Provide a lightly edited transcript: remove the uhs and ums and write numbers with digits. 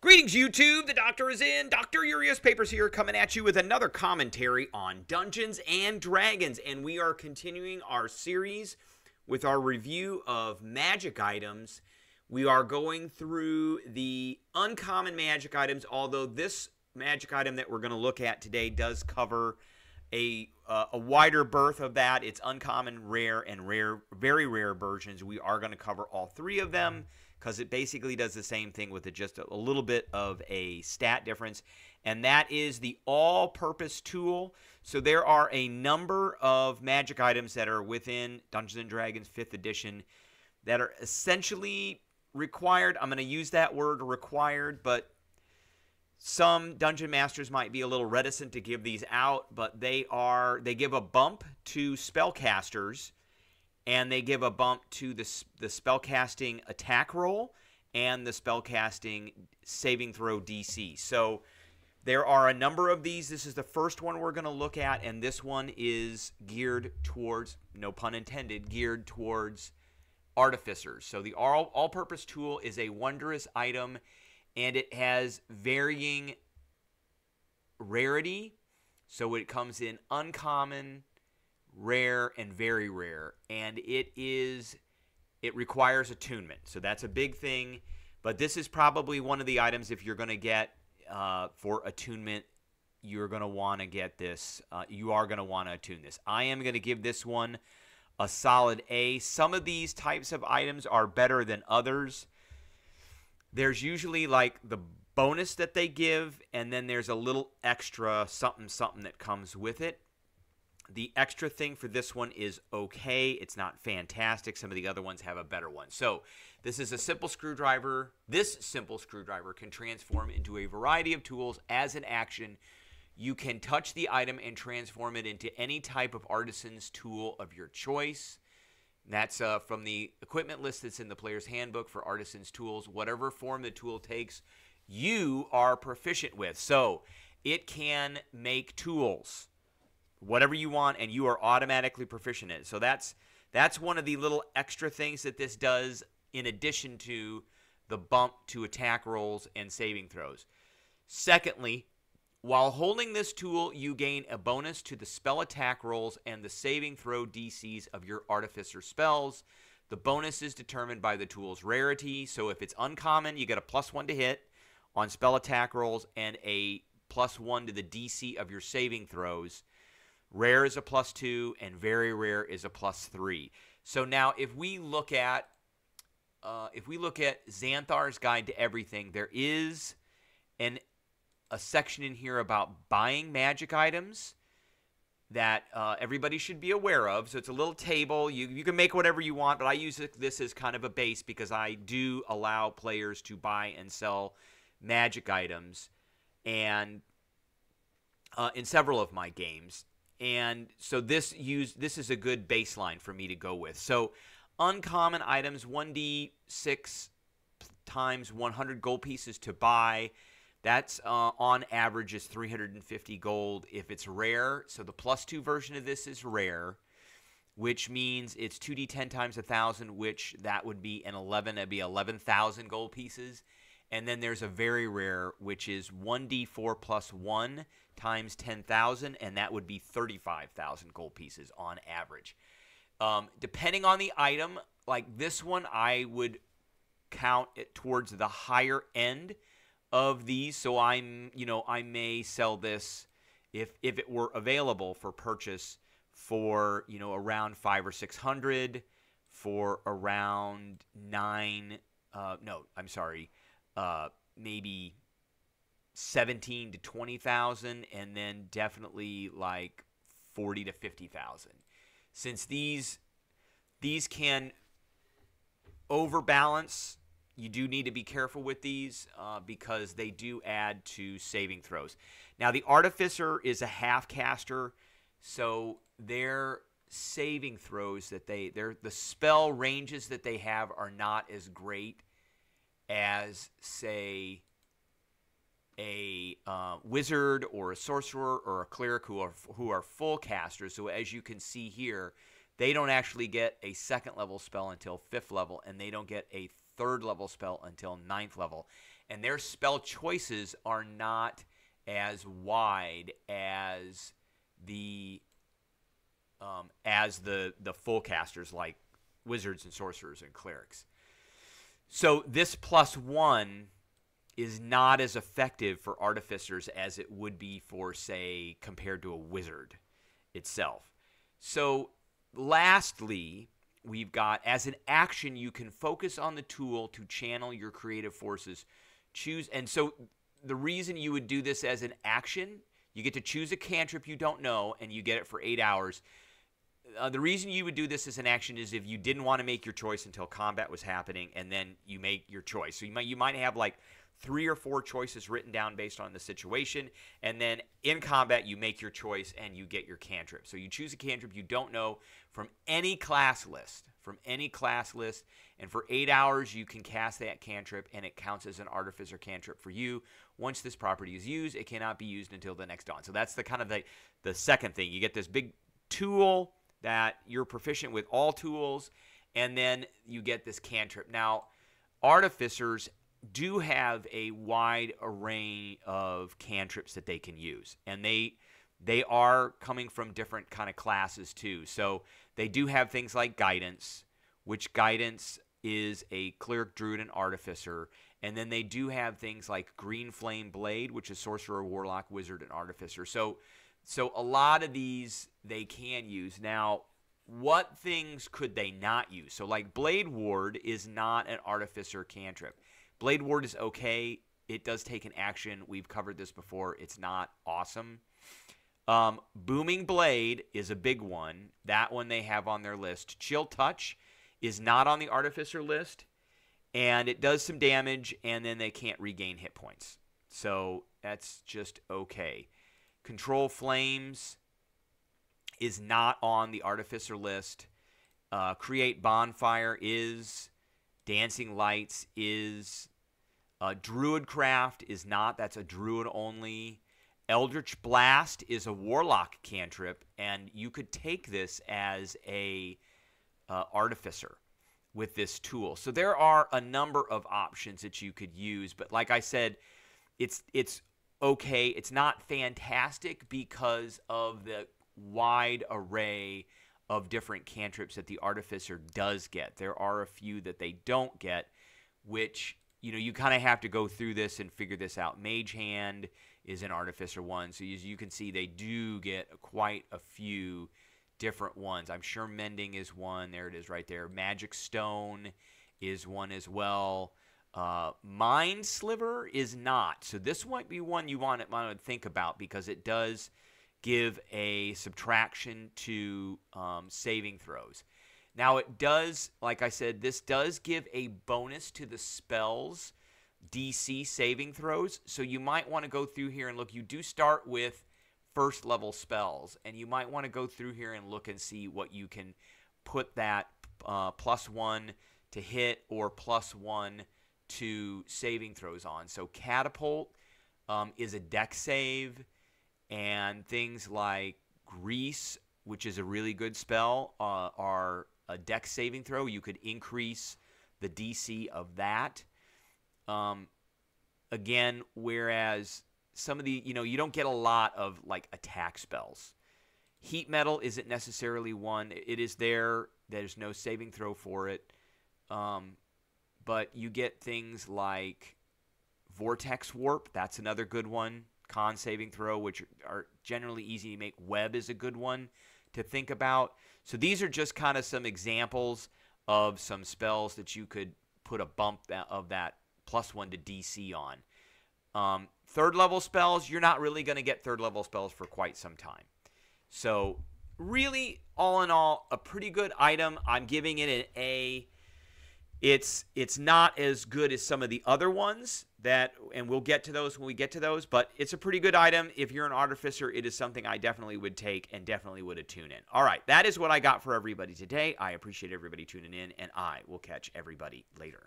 Greetings, YouTube. The Doctor is in. Dr. Urias Papers here, coming at you with another commentary on Dungeons and Dragons. And we are continuing our series with our review of magic items. We are going through the uncommon magic items, although this magic item that we're going to look at today does cover a wider berth of that. It's uncommon, rare, and rare, very rare versions. We are going to cover all three of them, because it basically does the same thing with just a little bit of a stat difference, and that is the all-purpose tool. So there are a number of magic items that are within Dungeons & Dragons 5th edition that are essentially required. I'm going to use that word required, but some dungeon masters might be a little reticent to give these out, but they give a bump to spellcasters, and they give a bump to the spellcasting attack roll and the spellcasting saving throw DC. So there are a number of these. This is the first one we're going to look at, and this one is geared towards, no pun intended, geared towards Artificers. So the all-purpose tool is a wondrous item, and it has varying rarity. So it comes in uncommon, rare, and very rare, and it requires attunement, so that's a big thing. But this is probably one of the items, if you're going to get for attunement, you're going to want to get this. You are going to want to attune this. I am going to give this one a solid A. Some of these types of items are better than others. There's usually like the bonus that they give, and then there's a little extra something that comes with it. The extra thing for this one is okay. It's not fantastic. Some of the other ones have a better one. So this is a simple screwdriver. This simple screwdriver can transform into a variety of tools as an action. You can touch the item and transform it into any type of artisan's tool of your choice. That's from the equipment list that's in the player's handbook for artisan's tools. Whatever form the tool takes, you are proficient with. So it can make tools, whatever you want, and you are automatically proficient in it. So that's one of the little extra things that this does, in addition to the bump to attack rolls and saving throws. Secondly, while holding this tool, you gain a bonus to the spell attack rolls and the saving throw DCs of your Artificer spells. The bonus is determined by the tool's rarity. So if it's uncommon, you get a +1 to hit on spell attack rolls and a +1 to the DC of your saving throws. Rare is a +2, and very rare is a +3. So now, if we look at Xanthar's Guide to Everything, there is a section in here about buying magic items that everybody should be aware of. So it's a little table. You can make whatever you want, but I use this as kind of a base because I do allow players to buy and sell magic items, and in several of my games. And so this is a good baseline for me to go with. So uncommon items, 1d6 times 100 gold pieces to buy. That's on average is 350 gold if it's rare. So the +2 version of this is rare, which means it's 2d10 times 1,000, which that would be an 11. That'd be 11,000 gold pieces. And then there's a very rare, which is 1d4 + 1 times 10,000, and that would be 35,000 gold pieces on average. Depending on the item, like this one, I would count it towards the higher end of these. So I may sell this if it were available for purchase for around 500 or 600, for around maybe 17 to 20,000, and then definitely like 40 to 50,000. Since these can overbalance, you do need to be careful with these because they do add to saving throws. Now the Artificer is a half caster, so their saving throws the spell ranges that they have are not as great as, say, a wizard or a sorcerer or a cleric who are full casters. So as you can see here, they don't actually get a 2nd level spell until 5th level, and they don't get a 3rd level spell until 9th level. and their spell choices are not as wide as the full casters like wizards and sorcerers and clerics. So this +1 is not as effective for artificers as it would be for, say, compared to a wizard itself. So lastly, we've got, as an action, you can focus on the tool to channel your creative forces. Choose, and so the reason you would do this as an action, you get to choose a cantrip you don't know, and you get it for 8 hours. The reason you would do this as an action is if you didn't want to make your choice until combat was happening, and then you make your choice. So you might have like 3 or 4 choices written down based on the situation, and then in combat you make your choice and you get your cantrip. So you choose a cantrip you don't know from any class list, and for 8 hours you can cast that cantrip, and it counts as an artificer cantrip for you. Once this property is used, it cannot be used until the next dawn. So that's the kind of the second thing. You get this big tool that you're proficient with all tools, and then you get this cantrip. Now, artificers do have a wide array of cantrips that they can use, and they are coming from different kind of classes too. So they do have things like guidance, which guidance is a cleric, druid, and artificer, and then they do have things like green flame blade, which is sorcerer, warlock, wizard, and artificer. So a lot of these they can use. Now, what things could they not use? So like blade ward is not an artificer cantrip. Blade ward is okay. It does take an action. We've covered this before. It's not awesome. Booming blade is a big one. That one they have on their list. Chill touch is not on the artificer list, and it does some damage, and then they can't regain hit points. So that's just okay. Control flames is not on the artificer list. Create bonfire is. Dancing lights is. Druidcraft is not. That's a druid only. Eldritch Blast is a warlock cantrip, and you could take this as a artificer with this tool. So there are a number of options that you could use, but like I said, it's okay. It's not fantastic because of the wide array of different cantrips that the artificer does get. There are a few that they don't get, which you kind of have to go through this and figure this out. Mage Hand is an artificer one, so as you can see, they do get quite a few different ones. I'm sure Mending is one. There it is right there. Magic Stone is one as well. Mind Sliver is not. So this might be one you want to think about, because it does give a subtraction to saving throws. Now it does, like I said, this does give a bonus to the spell's DC saving throws. So you might want to go through here and look. You do start with first level spells, and you might want to go through here and look and see what you can put that +1 to hit or +1 to saving throws on. So Catapult is a dex save, and things like Grease, which is a really good spell, are a dex saving throw. You could increase the DC of that. Again, whereas some of the, you don't get a lot of like attack spells. Heat Metal isn't necessarily one. It is there. There's no saving throw for it. But you get things like Vortex Warp. That's another good one. Con saving throw, which are generally easy to make. Web is a good one to think about. So these are just kind of some examples of some spells that you could put a bump of that +1 to DC on. Third level spells, you're not really going to get third level spells for quite some time. So really, all in all, a pretty good item. I'm giving it an A. It's not as good as some of the other ones and we'll get to those when we get to those, but it's a pretty good item. If you're an artificer, it is something I definitely would take and definitely would attune in. All right, that is what I got for everybody today. I appreciate everybody tuning in, and I will catch everybody later.